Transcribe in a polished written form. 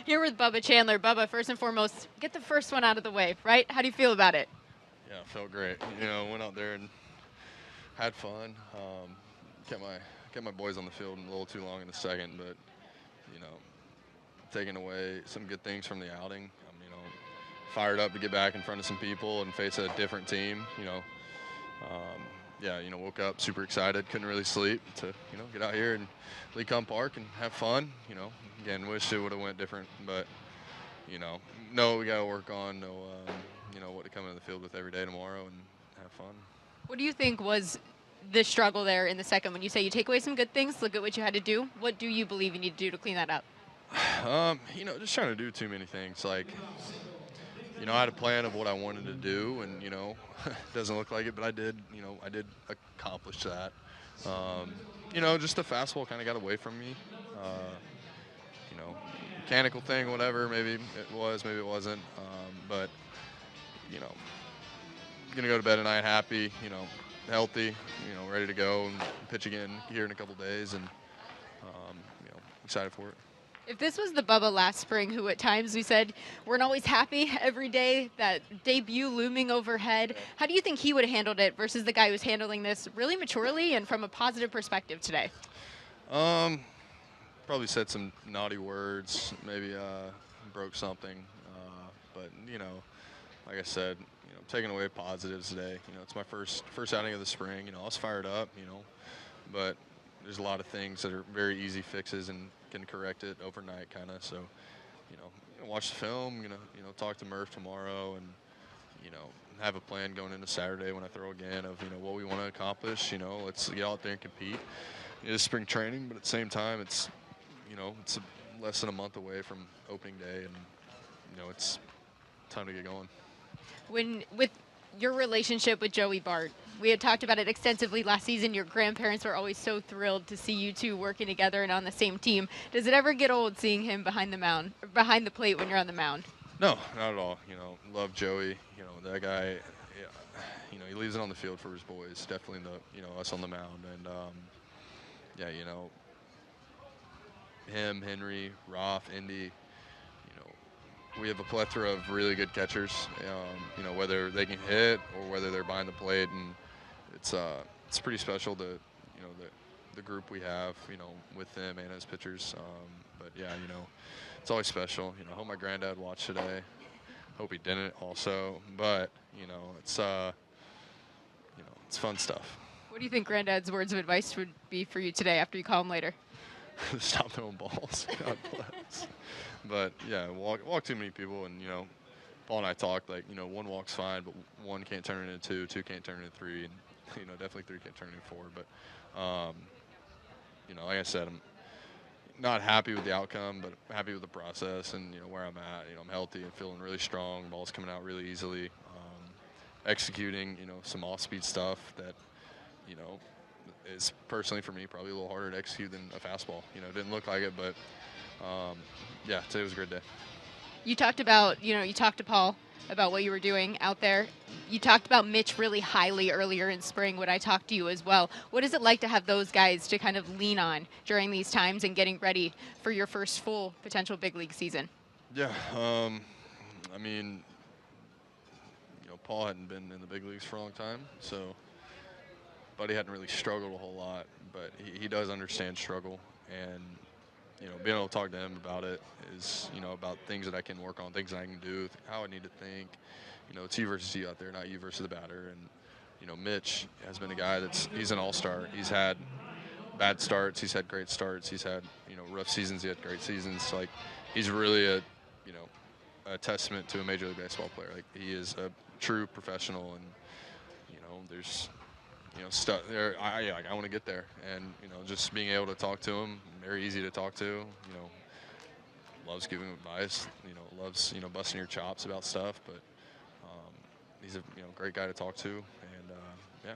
Here with Bubba Chandler. Bubba, first and foremost, get the first one out of the way, right? How do you feel about it? Yeah, it felt great. Went out there and had fun. Kept my kept my boys on the field a little too long in the second, but you know, taking away some good things from the outing. Fired up to get back in front of some people and face a different team. Woke up super excited. Couldn't really sleep to get out here and Lecom Park and have fun. Again, wish it would have went different, but know we got to work on. What to come into the field with every day tomorrow and have fun. What do you think was the struggle there in the second when you say you take away some good things, look at what you had to do? What do you believe you need to do to clean that up? Just trying to do too many things. I had a plan of what I wanted to do, and doesn't look like it, but I did accomplish that. Just the fastball kind of got away from me. Mechanical thing, whatever. Maybe it was, maybe it wasn't. But gonna go to bed tonight happy. Healthy. Ready to go and pitch again here in a couple days, and excited for it. If this was the Bubba last spring, who at times we said weren't always happy every day, that debut looming overhead, how do you think he would have handled it versus the guy who's handling this really maturely and from a positive perspective today? Probably said some naughty words, maybe broke something, but like I said, taking away positives today. It's my first outing of the spring. I was fired up, but there's a lot of things that are very easy fixes and can correct it overnight, kind of. So, watch the film. Talk to Murph tomorrow, and have a plan going into Saturday when I throw again of what we want to accomplish. Let's get out there and compete. It is spring training, but at the same time, it's less than a month away from opening day, and it's time to get going. With your relationship with Joey Bart, we had talked about it extensively last season. Your grandparents were always so thrilled to see you two working together and on the same team. Does it ever get old seeing him behind the plate when you're on the mound? No, not at all. Love Joey. That guy. Yeah, he leaves it on the field for his boys. Definitely us on the mound, and him, Henry, Roth, Indy. We have a plethora of really good catchers, whether they can hit or whether they're behind the plate, and it's pretty special the group we have, with them and as pitchers. But yeah, it's always special. I hope my granddad watched today. Hope he didn't also, but it's it's fun stuff. What do you think Granddad's words of advice would be for you today after you call him later? Stop throwing balls. God bless. But yeah, walk too many people, and Paul and I talked one walk's fine, but one can't turn it into two can't turn it into three, and definitely three can't turn it into four. But like I said, I'm not happy with the outcome, but happy with the process and where I'm at. I'm healthy and feeling really strong. Ball's coming out really easily. Executing some off-speed stuff that is personally for me probably a little harder to execute than a fastball. Didn't look like it, but. Yeah, today was a great day. You talked to Paul about what you were doing out there. You talked about Mitch really highly earlier in spring when I talked to you as well. What is it like to have those guys to kind of lean on during these times and getting ready for your first full potential big league season? Yeah, Paul hadn't been in the big leagues for a long time, so Buddy hadn't really struggled a whole lot, but he does understand struggle, and being able to talk to him about it is, about things that I can work on, things that I can do, how I need to think. It's you versus you out there, not you versus the batter. And, Mitch has been a guy he's an all-star. He's had bad starts. He's had great starts. He's had, rough seasons. He had great seasons. He's really a testament to a Major League Baseball player. He is a true professional, and, there's stuff there. I want to get there, and just being able to talk to him, very easy to talk to. Loves giving advice. Loves busting your chops about stuff. But he's a great guy to talk to, and yeah.